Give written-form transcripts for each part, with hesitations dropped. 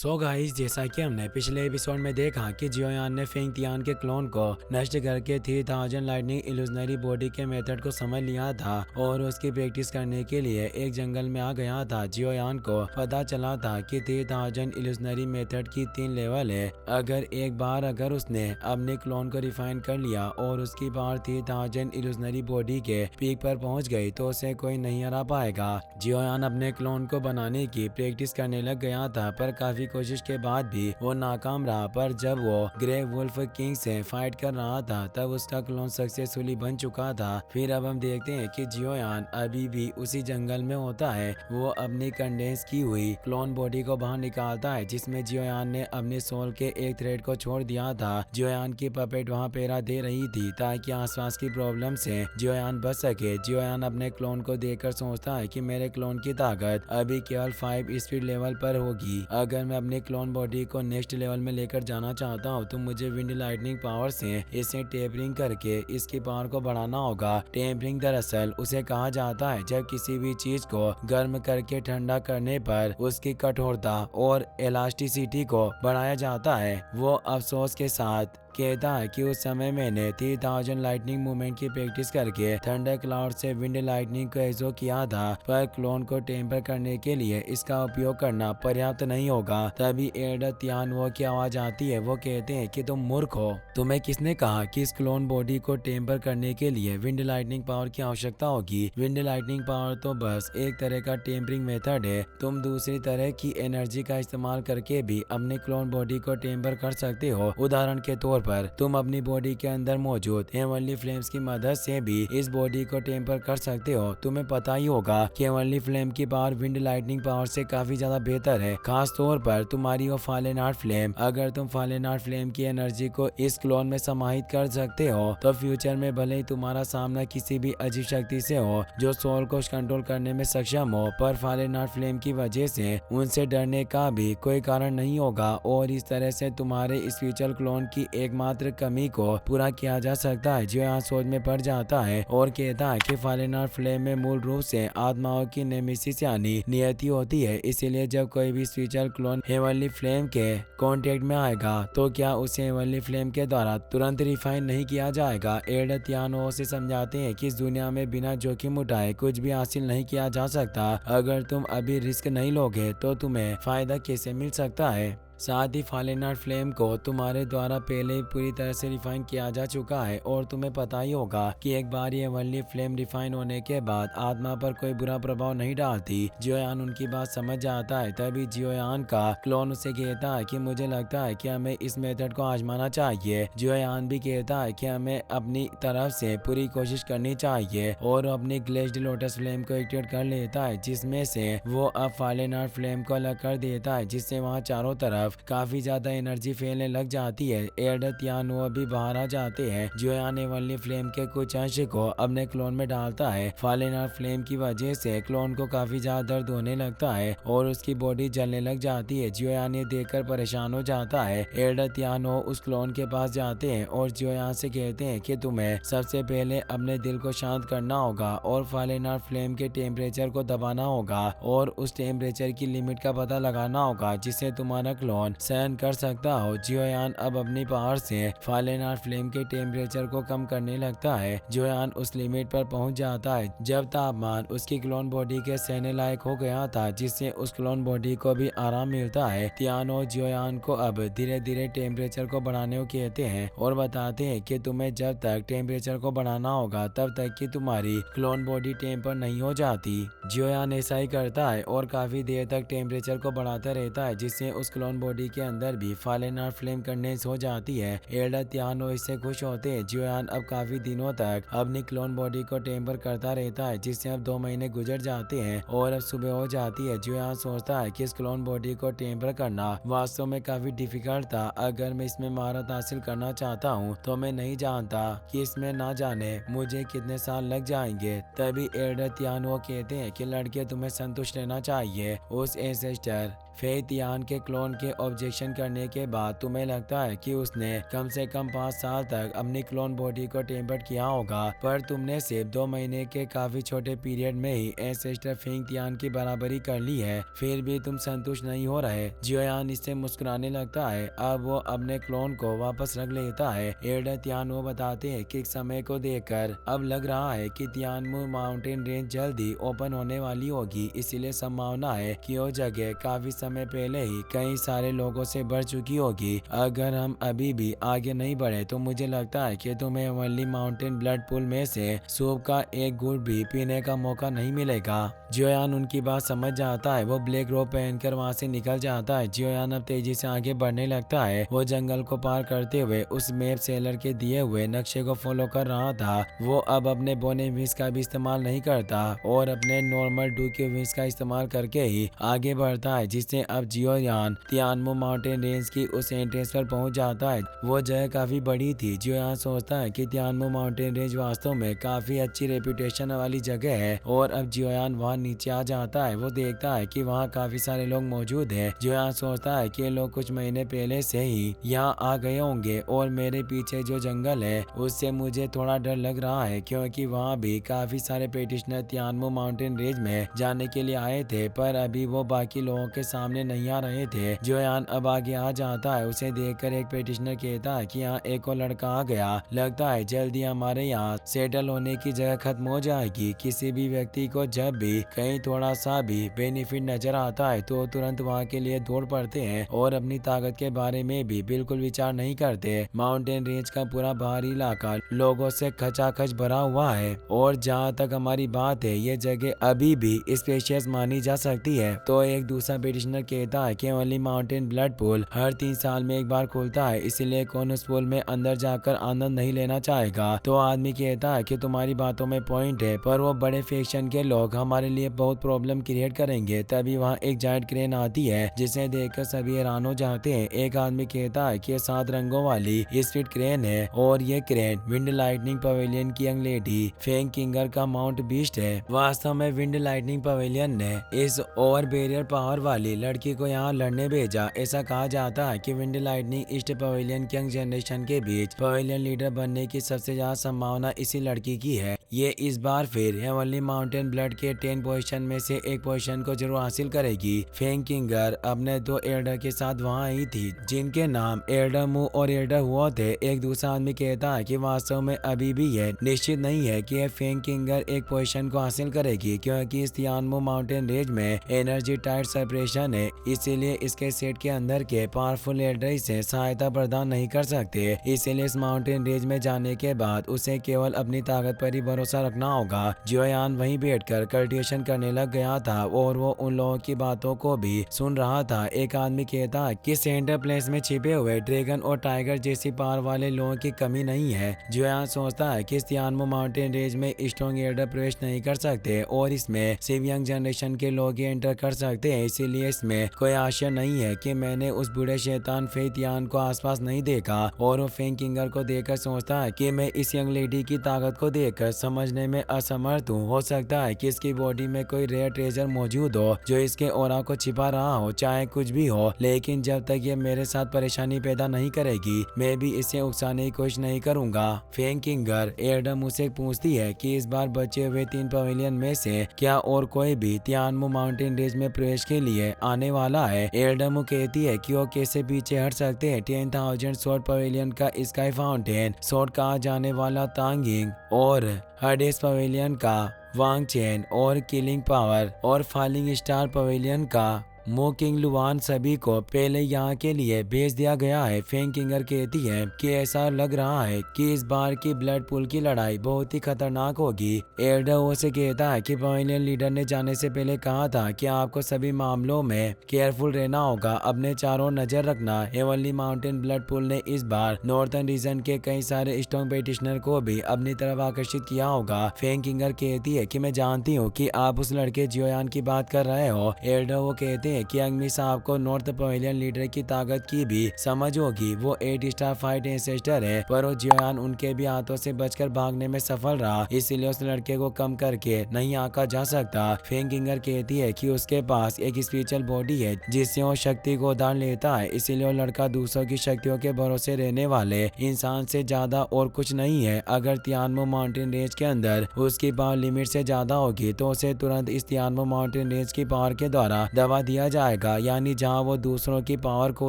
Guys, जैसा कि हमने पिछले एपिसोड में देखा कि जियोयान ने फेंग तियान के क्लोन को नष्ट करके 3000 लाइटनिंग इल्यूजनरी बॉडी के मेथड को समझ लिया था और उसकी प्रैक्टिस करने के लिए एक जंगल में आ गया था। जियोयान को पता चला था कि 3000 इल्यूजनरी मेथड की 3 लेवल है। अगर उसने अपने क्लोन को रिफाइन कर लिया और उसकी पावर 3000 इल्यूजनरी बॉडी के पीक पर पहुंच गई तो उसे कोई नहीं हरा पाएगा। जियोयान अपने क्लोन को बनाने की प्रैक्टिस करने लग गया था, पर काफी कोशिश के बाद भी वो नाकाम रहा। पर जब वो ग्रे वुल्फ किंग से फाइट कर रहा था तब उसका क्लोन सक्सेसफुली बन चुका था। फिर अब हम देखते हैं कि जियोयान अभी भी उसी जंगल में होता है। वो अपनी कंडेंस की हुई क्लोन बॉडी को बाहर निकालता है, जिसमें जियोयान ने अपने सोल के एक थ्रेड को छोड़ दिया था। जियोयान की पपेट वहाँ पेरा दे रही थी ताकि आसपास की प्रॉब्लम से जियोयान बच सके। जियोयान अपने क्लोन को देखकर सोचता है कि मेरे क्लोन की ताकत अभी केवल 5 स्पीड लेवल पर होगी। अगर मैं अपने क्लोन बॉडी को नेक्स्ट लेवल में लेकर जाना चाहता हूँ तो मुझे विंड लाइटनिंग पावर से इसे टेपरिंग करके इसकी पावर को बढ़ाना होगा। टेपरिंग दरअसल उसे कहा जाता है जब किसी भी चीज को गर्म करके ठंडा करने पर उसकी कठोरता और इलास्टिसिटी को बढ़ाया जाता है। वो अफसोस के साथ कहता है कि उस समय मैंने 3000 लाइटनिंग मूवमेंट की प्रैक्टिस करके थंडर क्लाउड से विंड लाइटनिंग को एग्जो किया था, पर क्लोन को टेम्पर करने के लिए इसका उपयोग करना पर्याप्त नहीं होगा। तभी एल्डर तियानवो की आवाज आती है। वो कहते हैं कि तुम मूर्ख हो, तुम्हें किसने कहा कि इस क्लोन बॉडी को टेम्पर करने के लिए विंड लाइटनिंग पावर की आवश्यकता होगी। विंड लाइटनिंग पावर तो बस एक तरह का टेम्परिंग मेथड है। तुम दूसरी तरह की एनर्जी का इस्तेमाल करके भी अपने क्लोन बॉडी को टेम्पर कर सकते हो। उदाहरण के तौर पर तुम अपनी बॉडी के अंदर मौजूद हेवनली फ्लेम्स की मदद से भी इस बॉडी को टेम्पर कर सकते हो। तुम्हें पता ही होगा कि हेवनली फ्लेम की पावर विंड लाइटनिंग पावर से काफी ज्यादा बेहतर है, खास तौर पर तुम्हारी वो फालेन आर्ट फ्लेम। अगर तुम फालेन आर्ट फ्लेम की एनर्जी को इस क्लोन में समाहित कर सकते हो तो फ्यूचर में भले ही तुम्हारा सामना किसी भी अजीब शक्ति से हो जो सोल को कंट्रोल करने में सक्षम हो, पर फालेन आर्ट फ्लेम की वजह से उनसे डरने का भी कोई कारण नहीं होगा और इस तरह से तुम्हारे इस फ्यूचर क्लोन की एकमात्र कमी को पूरा किया जा सकता है। जो यहाँ सोच में पड़ जाता है और कहता है कि फालेन आर्ट फ्लेम में मूल रूप से आत्माओं की नेमेसिस यानी नियति होती है। इसीलिए जब कोई भी स्पिरिचुअल क्लोन हेवनली फ्लेम के कांटेक्ट में आएगा तो क्या उसे हेवनली फ्लेम के द्वारा तुरंत रिफाइन नहीं किया जाएगा। एल्डर तियानो से समझाते हैं कि इस दुनिया में बिना जोखिम उठाए कुछ भी हासिल नहीं किया जा सकता। अगर तुम अभी रिस्क नहीं लोगे तो तुम्हें फायदा कैसे मिल सकता है। साथ ही फालेन आर्ट फ्लेम को तुम्हारे द्वारा पहले ही पूरी तरह से रिफाइन किया जा चुका है और तुम्हें पता ही होगा कि एक बार ये हेवनली फ्लेम रिफाइन होने के बाद आत्मा पर कोई बुरा प्रभाव नहीं डालती। जियोयान उनकी बात समझ जाता है। तभी जियोयान का क्लोन उसे कहता है कि मुझे लगता है कि हमें इस मेथड को आजमाना चाहिए। जियोयान भी कहता है कि हमें अपनी तरफ से पूरी कोशिश करनी चाहिए और अपनी ग्लेज्ड लोटस फ्लेम को एक्टिवेट कर लेता है, जिसमें से वो अब फालेन आर्ट फ्लेम को अलग कर देता है, जिससे वहाँ चारों तरफ काफी ज्यादा एनर्जी फैलने लग जाती है। एल्डर तियानो भी बाहर आ जाते हैं। जियोयान हेवनली फ्लेम के कुछ अंश को अपने क्लोन में डालता है। फालेन आर्ट फ्लेम की वजह से क्लोन को काफी ज्यादा दर्द होने लगता है और उसकी बॉडी जलने लग जाती है। जियोयान ये देखकर परेशान हो जाता है। एल्डर तियानो उस क्लोन के पास जाते हैं और जियोयान से कहते हैं कि तुम्हें सबसे पहले अपने दिल को शांत करना होगा और फालेन आर्ट फ्लेम के टेम्परेचर को दबाना होगा और उस टेम्परेचर की लिमिट का पता लगाना होगा जिससे तुम्हारा क्लोन सहन कर सकता हो। जियोयान अब अपनी पावर से फालेन आर्ट फ्लेम के टेम्परेचर को कम करने लगता है। जियोयान उस लिमिट पर पहुंच जाता है जब तापमान उसकी क्लोन बॉडी के सहने लायक हो गया था, जिससे उस क्लोन बॉडी को भी आराम मिलता है। तियानो जियोयान को अब धीरे धीरे टेम्परेचर को बढ़ाने को कहते हैं और बताते हैं कि तुम्हें जब तक टेम्परेचर को बढ़ाना होगा तब तक कि तुम्हारी क्लोन बॉडी टेम्पर नहीं हो जाती। जियोयान ऐसा ही करता है और काफी देर तक टेम्परेचर को बढ़ाता रहता है, जिससे उस क्लोन बॉडी के अंदर भी फालेन आर्ट फ्लेम कंडेंस हो जाती है। एल्डर तियानो इससे खुश होते हैं। जियोयान अब काफी दिनों तक अपनी क्लोन बॉडी को टेम्पर करता रहता है, जिससे अब 2 महीने गुजर जाते हैं और अब सुबह हो जाती है। जियोयान सोचता है कि इस क्लोन बॉडी को टेम्पर करना वास्तव में काफी डिफिकल्ट था। अगर मैं इसमें महारत हासिल करना चाहता हूँ तो मैं नहीं जानता कि इसमें ना जाने मुझे कितने साल लग जाएंगे। तभी एल्डर तियानो कहते हैं कि लड़के तुम्हें संतुष्ट रहना चाहिए। उस एंसेस्टर फेई तियान के क्लोन के ऑब्जेक्शन करने के बाद तुम्हें लगता है कि उसने कम से कम 5 साल तक अपनी क्लोन बॉडी को टेम्पर्ड किया होगा, पर तुमने सिर्फ 2 महीने के काफी छोटे पीरियड में ही एंसेस्टर फेंग तियान की बराबरी कर ली है, फिर भी तुम संतुष्ट नहीं हो रहे। जियोयान इससे मुस्कुराने लगता है। अब वो अपने क्लोन को वापस रख लेता है। एल्डर तियानमो बताते हैं कि समय को देखकर अब लग रहा है कि तियानमो माउंटेन रेंज जल्द ही ओपन होने वाली होगी, इसीलिए संभावना है कि वो जगह काफी समय पहले ही कई सारे लोगों से भर चुकी होगी। अगर हम अभी भी आगे नहीं बढ़े तो मुझे लगता है कि तुम्हें वनली माउंटेन ब्लड पूल में से सूप का एक घूंट भी पीने का मौका नहीं मिलेगा। जियोयान उनकी बात समझ जाता है। वो ब्लैक रोब पहनकर वहाँ से निकल जाता है। जियोयान अब तेजी से आगे बढ़ने लगता है। वो जंगल को पार करते हुए उस मैप सेलर के दिए हुए नक्शे को फॉलो कर रहा था। वो अब अपने बोने विंग्स का भी इस्तेमाल नहीं करता और अपने नॉर्मल डू के विंग्स का इस्तेमाल करके ही आगे बढ़ता है, जिससे अब जियोयान तियानमो माउंटेन रेंज की उस एंट्रेंस पर पहुंच जाता है। वो जगह काफी बड़ी थी। जियोयान सोचता है कि तियानमो माउंटेन रेंज वास्तव में काफी अच्छी रेपुटेशन वाली जगह है और अब जियोयान वहाँ नीचे आ जाता है। वो देखता है कि वहाँ काफी सारे लोग मौजूद हैं। जियोयान सोचता है कि लोग कुछ महीने पहले से ही यहाँ आ गए होंगे और मेरे पीछे जो जंगल है उससे मुझे थोड़ा डर लग रहा है, क्योंकि वहाँ भी काफी सारे पेटिशनर तियानमो माउंटेन रेंज में जाने के लिए आए थे, पर अभी वो बाकी लोगों के सामने नहीं आ रहे थे। जियोयान अब आगे आ जाता है। उसे देखकर एक पेटिशनर कहता है कि यहाँ एक और लड़का आ गया, लगता है जल्दी हमारे यहाँ सेटल होने की जगह खत्म हो जाएगी। किसी भी व्यक्ति को जब भी कहीं थोड़ा सा भी बेनिफिट नजर आता है तो तुरंत वहाँ के लिए दौड़ पड़ते हैं और अपनी ताकत के बारे में भी बिल्कुल विचार नहीं करते। माउंटेन रेंज का पूरा बाहरी इलाका लोगों से खचाखच भरा हुआ है और जहाँ तक हमारी बात है ये जगह अभी भी स्पेशियस मानी जा सकती है। तो एक दूसरा पेटिशनर कहता है कि ओनली माउंटेन ब्लड पूल हर 3 साल में एक बार खुलता है, इसलिए कौन उस पूल में अंदर जाकर आनंद नहीं लेना चाहेगा। तो आदमी कहता है कि तुम्हारी बातों में पॉइंट है, पर वो बड़े फैक्शन के लोग हमारे लिए बहुत प्रॉब्लम क्रिएट करेंगे। तभी वहाँ एक जायंट क्रेन आती है जिसे देखकर सभी हैरान हो जाते हैं। एक आदमी कहता है कि 7 रंगों वाली स्पीड क्रेन है और ये क्रेन विंड लाइटनिंग पवेलियन की यंग लेडी फेंग किंगर का माउंट बीस्ट है। वास्तव में विंड लाइटनिंग पवेलियन ने इस ओवर बैरियर पावर वाली लड़की को यहाँ लड़ने भेजा। ऐसा कहा जाता है कि विंड लाइटनिंग ईस्ट पवेलियन की यंग जनरेशन के बीच पवेलियन लीडर बनने की सबसे ज्यादा संभावना इसी लड़की की है। ये इस बार फिर हेवनली माउंटेन ब्लड के 10 पोजीशन में से एक पोजीशन को जरूर हासिल करेगी। फेंग किंगर अपने 2 एल्डर के साथ वहाँ आई थी जिनके नाम एल्डर मू और एल्डर हुआ थे। एक दूसरा आदमी कहता है कि वास्तव में अभी भी यह निश्चित नहीं है कि फेंग किंगर एक पोजीशन को हासिल करेगी, क्योंकि इस तियानमो माउंटेन रेंज में एनर्जी टाइट सेपरेशन है, इसीलिए इसके सेट के अंदर के पावरफुल एल्डर इसे सहायता प्रदान नहीं कर सकते। इसीलिए इस माउंटेन रेंज में जाने के बाद उसे केवल अपनी ताकत पर ही भरोसा रखना होगा। जियोयान वहीं बैठकर कल्टिवेशन करने लग गया था और वो उन लोगों की बातों को भी सुन रहा था। एक आदमी कहता है कि सेंटर प्लेस में छिपे हुए ड्रैगन और टाइगर जैसी पावर वाले लोगों की कमी नहीं है। जियोयान सोचता है कि इस तियानमो माउंटेन रेंज में स्ट्रॉन्ग एल्डर प्रवेश नहीं कर सकते और इसमें सिर्फ यंग जनरेशन के लोग ही एंटर कर सकते हैं, इसीलिए इसमें कोई आशय नहीं है कि मैंने उस बूढ़े शैतान फेई तियान को आसपास नहीं देखा। और वो फेंग किंगर को देखकर सोचता है कि मैं इस यंग लेडी की ताकत को देखकर समझने में असमर्थ हूँ। हो सकता है कि इसकी बॉडी में कोई रेयर ट्रेजर मौजूद हो जो इसके ऑरा को छिपा रहा हो, चाहे कुछ भी हो, लेकिन जब तक ये मेरे साथ परेशानी पैदा नहीं करेगी मैं भी इसे उकसाने की कोशिश नहीं करूंगा। फेंग किंगर एल्डर मुझसे पूछती है कि इस बार बचे हुए 3 पवेलियन में से क्या और कोई भी तियानमो माउंटेन रेंज में प्रवेश के लिए आने वाला है। एल्डर मु कहती है कि वो कैसे पीछे हट सकते हैं। 10,000 शॉट पवेलियन का स्काई फाउंटेन, शॉट कहा जाने वाला तांगिंग और हडेस पवेलियन का वांग चेन और किलिंग पावर और फॉलिंग स्टार पवेलियन का मोकिंग लुवान सभी को पहले यहाँ के लिए भेज दिया गया है। फेंग किंगर कहती है कि ऐसा लग रहा है कि इस बार की ब्लड पूल की लड़ाई बहुत ही खतरनाक होगी। एल्डर वो से कहता है कि पवेलियन लीडर ने जाने से पहले कहा था कि आपको सभी मामलों में केयरफुल रहना होगा, अपने चारों नजर रखना। हेवनली माउंटेन ब्लड पूल ने इस बार नॉर्थर्न रीजन के कई सारे स्ट्रॉन्ग पेटिशनर को भी अपनी तरफ आकर्षित किया होगा। फेंग किंगर कहती है कि मैं जानती हूँ कि आप उस लड़के जियोयान की बात कर रहे हो। एल्डर वो कहते हैं है कि अंगमी साहब को नॉर्थ पवेलियन लीडर की ताकत की भी समझ होगी। वो 8 स्टार फाइट एंसेस्टर है, पर वो जियोयान उनके भी हाथों से बचकर भागने में सफल रहा, इसलिए उस लड़के को कम करके नहीं आंका जा सकता। फेंगिंगर कहती है कि उसके पास एक स्पिरिचुअल बॉडी है जिससे वो शक्ति को उधार लेता है, इसीलिए वो लड़का दूसरों की शक्तियों के भरोसे रहने वाले इंसान से ज्यादा और कुछ नहीं है। अगर तियानमो माउंटेन रेंज के अंदर उसकी पावर लिमिट से ज्यादा होगी तो उसे तुरंत इस तियानमो माउंटेन रेंज की पावर के द्वारा दबा दिया जाएगा, यानी जहां वो दूसरों की पावर को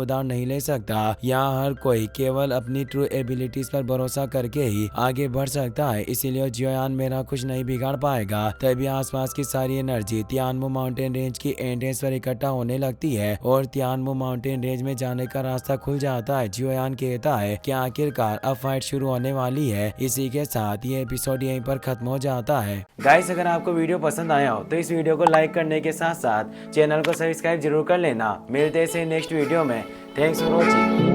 उधार नहीं ले सकता। यहाँ हर कोई केवल अपनी ट्रू एबिलिटीज पर भरोसा करके ही आगे बढ़ सकता है, इसीलिए जियोयान मेरा कुछ नहीं बिगाड़ पाएगा। तभी आसपास की सारी एनर्जी तियानमो माउंटेन रेंज की एंट्रेंस पर इकट्ठा होने लगती है और तियानमो माउंटेन रेंज में जाने का रास्ता खुल जाता है। जियोयान कहता है कि आखिरकार अब फाइट शुरू होने वाली है। इसी के साथ ये एपिसोड यहीं पर खत्म हो जाता है। गाइस, अगर आपको वीडियो पसंद आया हो तो इस वीडियो को लाइक करने के साथ साथ चैनल को सब्सक्राइब जरूर कर लेना। मिलते हैं नेक्स्ट वीडियो में। Thanks for watching.